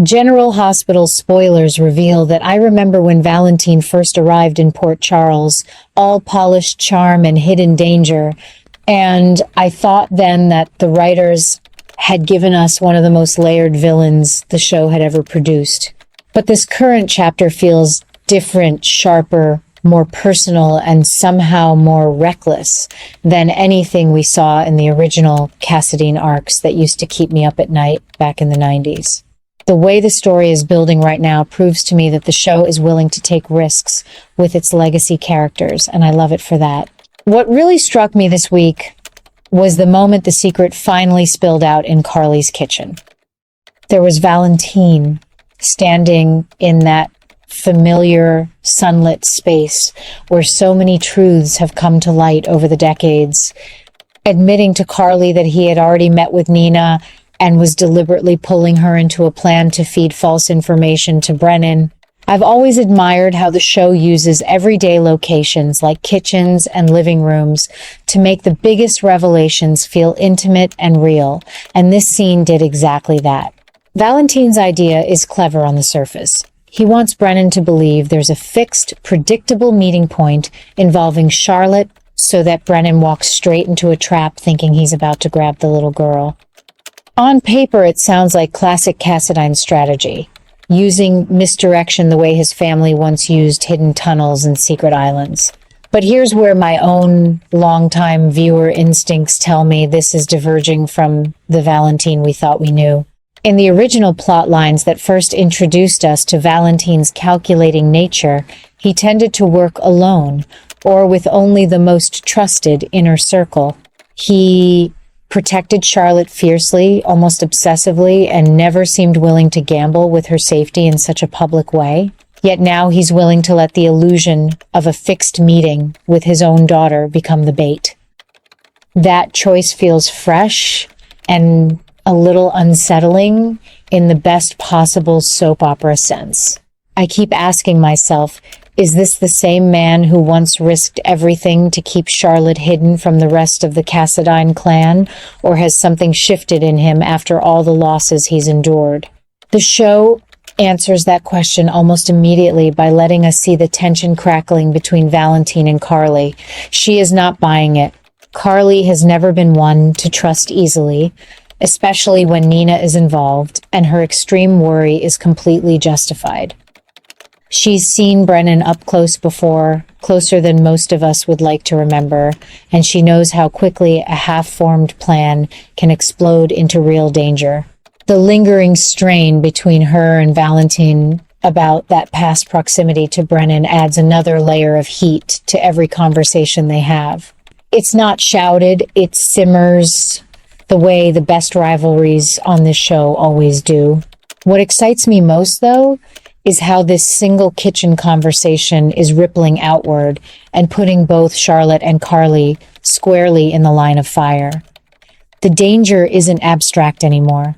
General Hospital spoilers reveal that I remember when Valentin first arrived in Port Charles, all polished charm and hidden danger, and I thought then that the writers had given us one of the most layered villains the show had ever produced. But this current chapter feels different, sharper, more personal, and somehow more reckless than anything we saw in the original Cassadine arcs that used to keep me up at night back in the 90s. The way the story is building right now proves to me that the show is willing to take risks with its legacy characters, and I love it for that. What really struck me this week was the moment the secret finally spilled out in Carly's kitchen. There was Valentin standing in that familiar sunlit space where so many truths have come to light over the decades, admitting to Carly that he had already met with Nina and was deliberately pulling her into a plan to feed false information to Brennan. I've always admired how the show uses everyday locations like kitchens and living rooms to make the biggest revelations feel intimate and real, and this scene did exactly that. Valentin's idea is clever on the surface. He wants Brennan to believe there's a fixed, predictable meeting point involving Charlotte so that Brennan walks straight into a trap thinking he's about to grab the little girl. On paper, it sounds like classic Cassadine strategy, using misdirection the way his family once used hidden tunnels and secret islands. But here's where my own longtime viewer instincts tell me this is diverging from the Valentin we thought we knew. In the original plot lines that first introduced us to Valentin's calculating nature, he tended to work alone, or with only the most trusted inner circle. He protected Charlotte fiercely, almost obsessively, and never seemed willing to gamble with her safety in such a public way. Yet now he's willing to let the illusion of a fixed meeting with his own daughter become the bait. That choice feels fresh and a little unsettling in the best possible soap opera sense. I keep asking myself, is this the same man who once risked everything to keep Charlotte hidden from the rest of the Cassadine clan, or has something shifted in him after all the losses he's endured? The show answers that question almost immediately by letting us see the tension crackling between Valentin and Carly. She is not buying it. Carly has never been one to trust easily, especially when Nina is involved, and her extreme worry is completely justified. She's seen Brennan up close before, closer than most of us would like to remember, and she knows how quickly a half-formed plan can explode into real danger. The lingering strain between her and Valentin about that past proximity to Brennan adds another layer of heat to every conversation they have. It's not shouted, it simmers the way the best rivalries on this show always do. What excites me most, though, is how this single kitchen conversation is rippling outward and putting both Charlotte and Carly squarely in the line of fire. The danger isn't abstract anymore.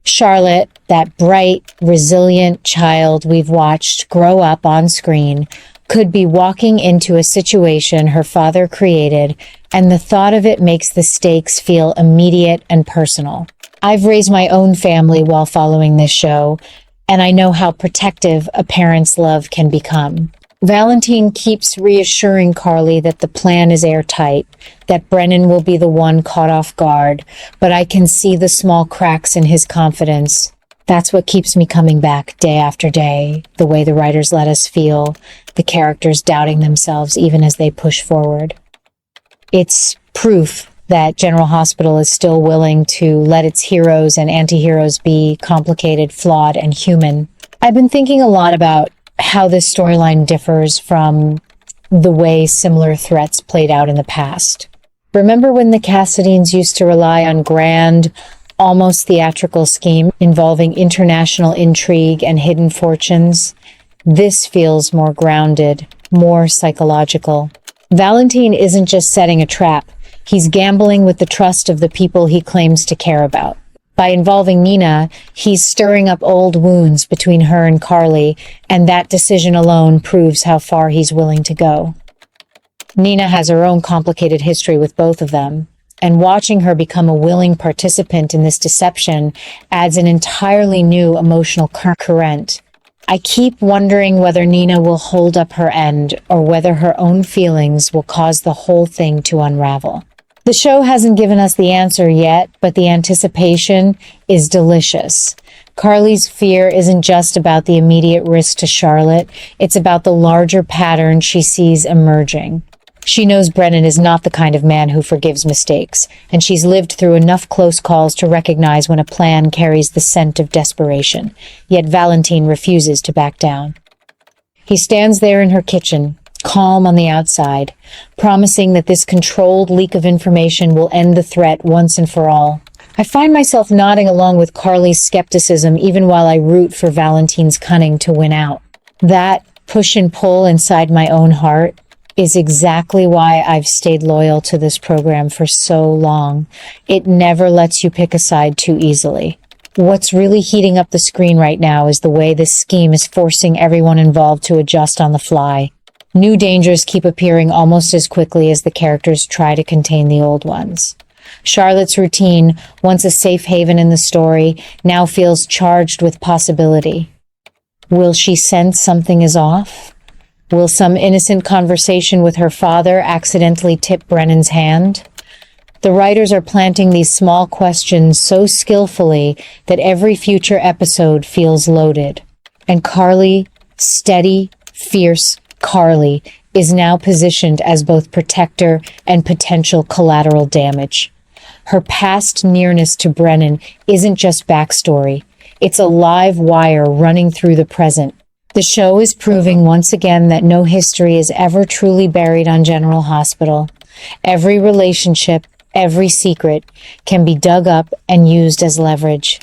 Charlotte, that bright, resilient child we've watched grow up on screen, could be walking into a situation her father created, and the thought of it makes the stakes feel immediate and personal. I've raised my own family while following this show, and I know how protective a parent's love can become. Valentin keeps reassuring Carly that the plan is airtight, that Brennan will be the one caught off guard, but I can see the small cracks in his confidence. That's what keeps me coming back day after day, the way the writers let us feel, the characters doubting themselves even as they push forward. It's proof that General Hospital is still willing to let its heroes and anti-heroes be complicated, flawed, and human. I've been thinking a lot about how this storyline differs from the way similar threats played out in the past. Remember when the Cassadines used to rely on grand, almost theatrical scheme involving international intrigue and hidden fortunes? This feels more grounded, more psychological. Valentin isn't just setting a trap. He's gambling with the trust of the people he claims to care about. By involving Nina, he's stirring up old wounds between her and Carly, and that decision alone proves how far he's willing to go. Nina has her own complicated history with both of them. and watching her become a willing participant in this deception adds an entirely new emotional current. I keep wondering whether Nina will hold up her end or whether her own feelings will cause the whole thing to unravel. The show hasn't given us the answer yet, but the anticipation is delicious. Carly's fear isn't just about the immediate risk to Charlotte, it's about the larger pattern she sees emerging. She knows Brennan is not the kind of man who forgives mistakes, and she's lived through enough close calls to recognize when a plan carries the scent of desperation. Yet Valentin refuses to back down. He stands there in her kitchen, calm on the outside, promising that this controlled leak of information will end the threat once and for all. I find myself nodding along with Carly's skepticism even while I root for Valentin's cunning to win out. That push and pull inside my own heart is exactly why I've stayed loyal to this program for so long. It never lets you pick a side too easily. What's really heating up the screen right now is the way this scheme is forcing everyone involved to adjust on the fly. New dangers keep appearing almost as quickly as the characters try to contain the old ones. Charlotte's routine, once a safe haven in the story, now feels charged with possibility. Will she sense something is off? Will some innocent conversation with her father accidentally tip Brennan's hand? The writers are planting these small questions so skillfully that every future episode feels loaded. And Carly, steady, fierce Carly, is now positioned as both protector and potential collateral damage. Her past nearness to Brennan isn't just backstory. It's a live wire running through the present. The show is proving once again that no history is ever truly buried on General Hospital. Every relationship, every secret can be dug up and used as leverage.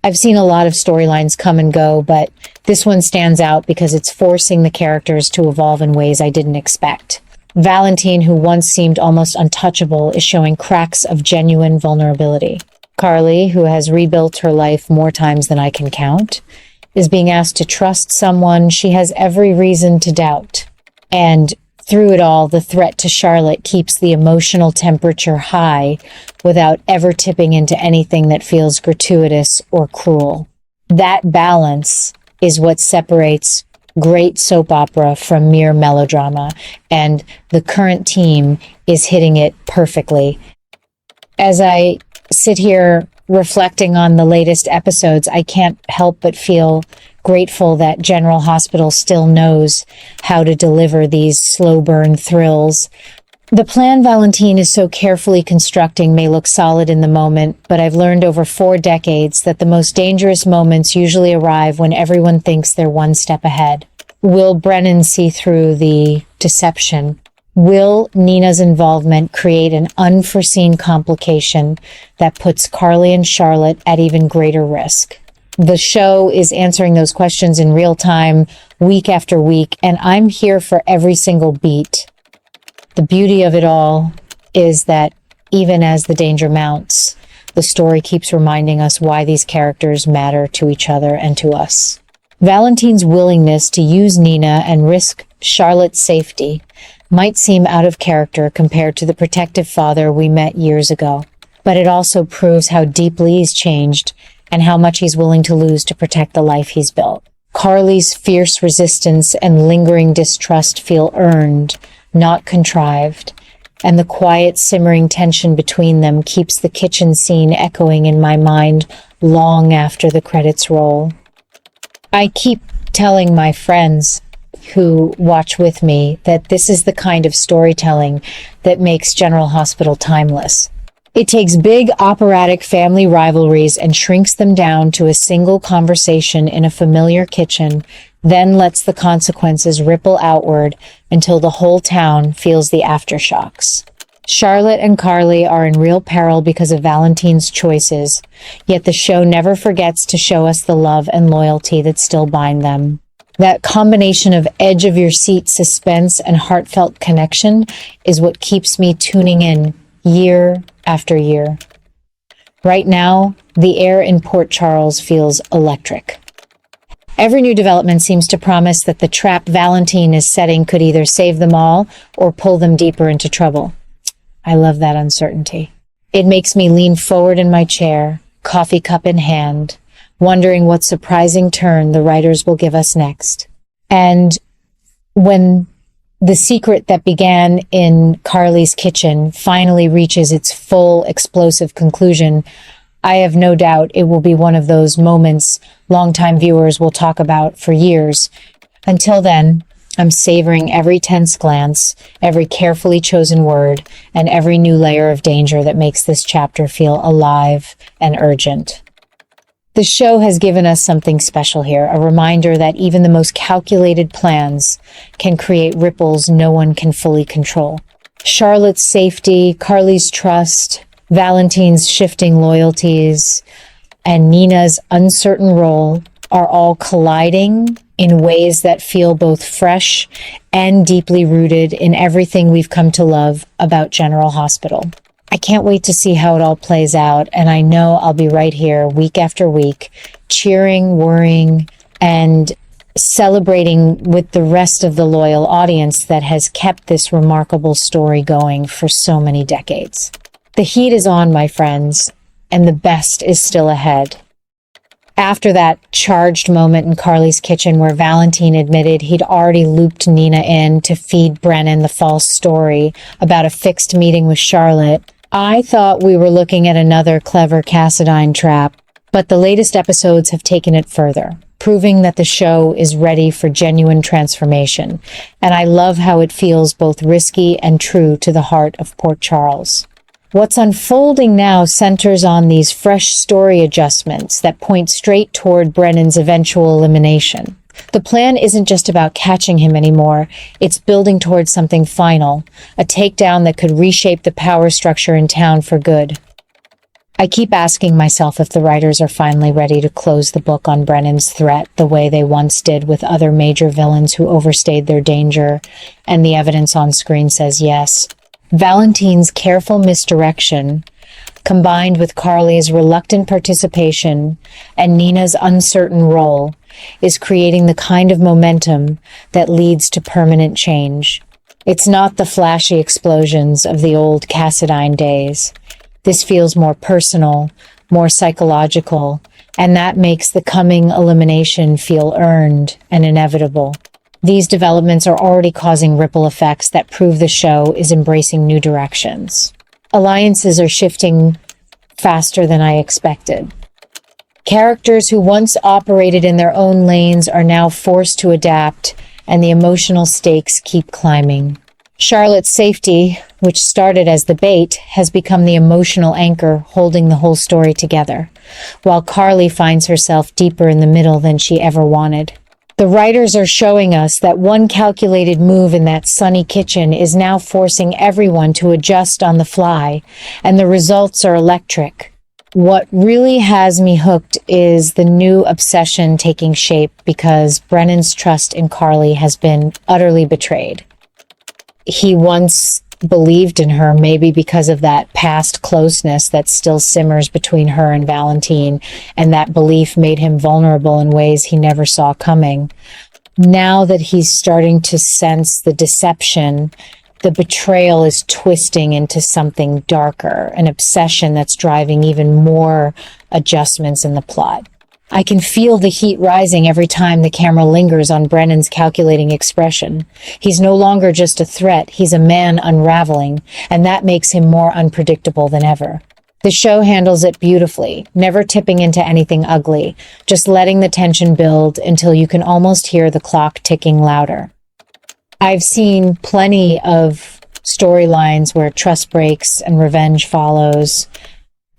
I've seen a lot of storylines come and go, but this one stands out because it's forcing the characters to evolve in ways I didn't expect. Valentin, who once seemed almost untouchable, is showing cracks of genuine vulnerability. Carly, who has rebuilt her life more times than I can count, is being asked to trust someone she has every reason to doubt. And through it all, the threat to Charlotte keeps the emotional temperature high without ever tipping into anything that feels gratuitous or cruel. That balance is what separates great soap opera from mere melodrama, and the current team is hitting it perfectly. As I sit here reflecting on the latest episodes, I can't help but feel grateful that General Hospital still knows how to deliver these slow burn thrills. The plan Valentin is so carefully constructing may look solid in the moment, but I've learned over 4 decades that the most dangerous moments usually arrive when everyone thinks they're one step ahead. Will Brennan see through the deception? Will Nina's involvement create an unforeseen complication that puts Carly and Charlotte at even greater risk? The show is answering those questions in real time, week after week, and I'm here for every single beat. The beauty of it all is that even as the danger mounts, the story keeps reminding us why these characters matter to each other and to us. Valentin's willingness to use Nina and risk Charlotte's safety might seem out of character compared to the protective father we met years ago, but it also proves how deeply he's changed and how much he's willing to lose to protect the life he's built. Carly's fierce resistance and lingering distrust feel earned, not contrived, and the quiet, simmering tension between them keeps the kitchen scene echoing in my mind long after the credits roll. I keep telling my friends who watch with me that this is the kind of storytelling that makes General Hospital timeless. It takes big operatic family rivalries and shrinks them down to a single conversation in a familiar kitchen, then lets the consequences ripple outward until the whole town feels the aftershocks. Charlotte and Carly are in real peril because of Valentin's choices, yet the show never forgets to show us the love and loyalty that still bind them. That combination of edge-of-your-seat suspense and heartfelt connection is what keeps me tuning in year after year. Right now, the air in Port Charles feels electric. Every new development seems to promise that the trap Valentin is setting could either save them all or pull them deeper into trouble. I love that uncertainty. It makes me lean forward in my chair, coffee cup in hand, wondering what surprising turn the writers will give us next. And when the secret that began in Carly's kitchen finally reaches its full explosive conclusion, I have no doubt it will be one of those moments longtime viewers will talk about for years. Until then, I'm savoring every tense glance, every carefully chosen word, and every new layer of danger that makes this chapter feel alive and urgent. The show has given us something special here, a reminder that even the most calculated plans can create ripples no one can fully control. Charlotte's safety, Carly's trust, Valentin's shifting loyalties, and Nina's uncertain role are all colliding in ways that feel both fresh and deeply rooted in everything we've come to love about General Hospital. I can't wait to see how it all plays out, and I know I'll be right here week after week, cheering, worrying, and celebrating with the rest of the loyal audience that has kept this remarkable story going for so many decades. The heat is on, my friends, and the best is still ahead. After that charged moment in Carly's kitchen where Valentin admitted he'd already looped Nina in to feed Brennan the false story about a fixed meeting with Charlotte, I thought we were looking at another clever Cassadine trap, but the latest episodes have taken it further, proving that the show is ready for genuine transformation, and I love how it feels both risky and true to the heart of Port Charles. What's unfolding now centers on these fresh story adjustments that point straight toward Brennan's eventual elimination. The plan isn't just about catching him anymore, it's building towards something final, a takedown that could reshape the power structure in town for good. I keep asking myself if the writers are finally ready to close the book on Brennan's threat the way they once did with other major villains who overstayed their danger, and the evidence on screen says yes. Valentin's careful misdirection, combined with Carly's reluctant participation and Nina's uncertain role, is creating the kind of momentum that leads to permanent change. It's not the flashy explosions of the old Cassadine days. This feels more personal, more psychological, and that makes the coming elimination feel earned and inevitable. These developments are already causing ripple effects that prove the show is embracing new directions. Alliances are shifting faster than I expected. Characters who once operated in their own lanes are now forced to adapt, and the emotional stakes keep climbing. Charlotte's safety, which started as the bait, has become the emotional anchor holding the whole story together, while Carly finds herself deeper in the middle than she ever wanted. The writers are showing us that one calculated move in that sunny kitchen is now forcing everyone to adjust on the fly, and the results are electric. What really has me hooked is the new obsession taking shape because Brennan's trust in Carly has been utterly betrayed. He once believed in her, maybe because of that past closeness that still simmers between her and Valentin, and that belief made him vulnerable in ways he never saw coming. Now that he's starting to sense the deception, the betrayal is twisting into something darker, an obsession that's driving even more adjustments in the plot. I can feel the heat rising every time the camera lingers on Brennan's calculating expression. He's no longer just a threat, he's a man unraveling, and that makes him more unpredictable than ever. The show handles it beautifully, never tipping into anything ugly, just letting the tension build until you can almost hear the clock ticking louder. I've seen plenty of storylines where trust breaks and revenge follows,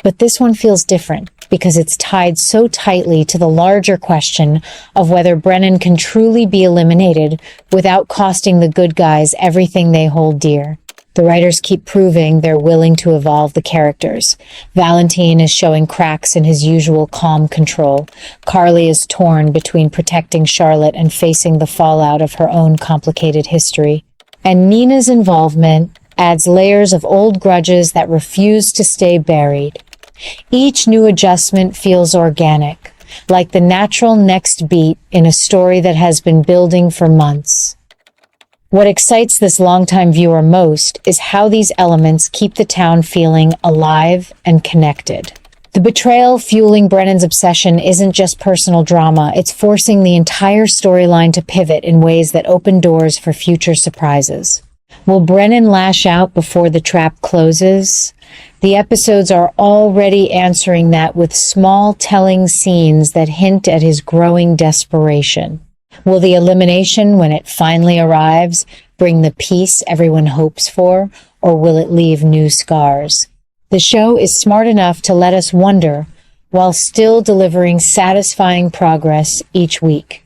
but this one feels different because it's tied so tightly to the larger question of whether Brennan can truly be eliminated without costing the good guys everything they hold dear. The writers keep proving they're willing to evolve the characters. Valentin is showing cracks in his usual calm control. Carly is torn between protecting Charlotte and facing the fallout of her own complicated history. And Nina's involvement adds layers of old grudges that refuse to stay buried. Each new adjustment feels organic, like the natural next beat in a story that has been building for months. What excites this longtime viewer most is how these elements keep the town feeling alive and connected. The betrayal fueling Brennan's obsession isn't just personal drama, it's forcing the entire storyline to pivot in ways that open doors for future surprises. Will Brennan lash out before the trap closes? The episodes are already answering that with small, telling scenes that hint at his growing desperation. Will the elimination, when it finally arrives, bring the peace everyone hopes for, or will it leave new scars? The show is smart enough to let us wonder, while still delivering satisfying progress each week.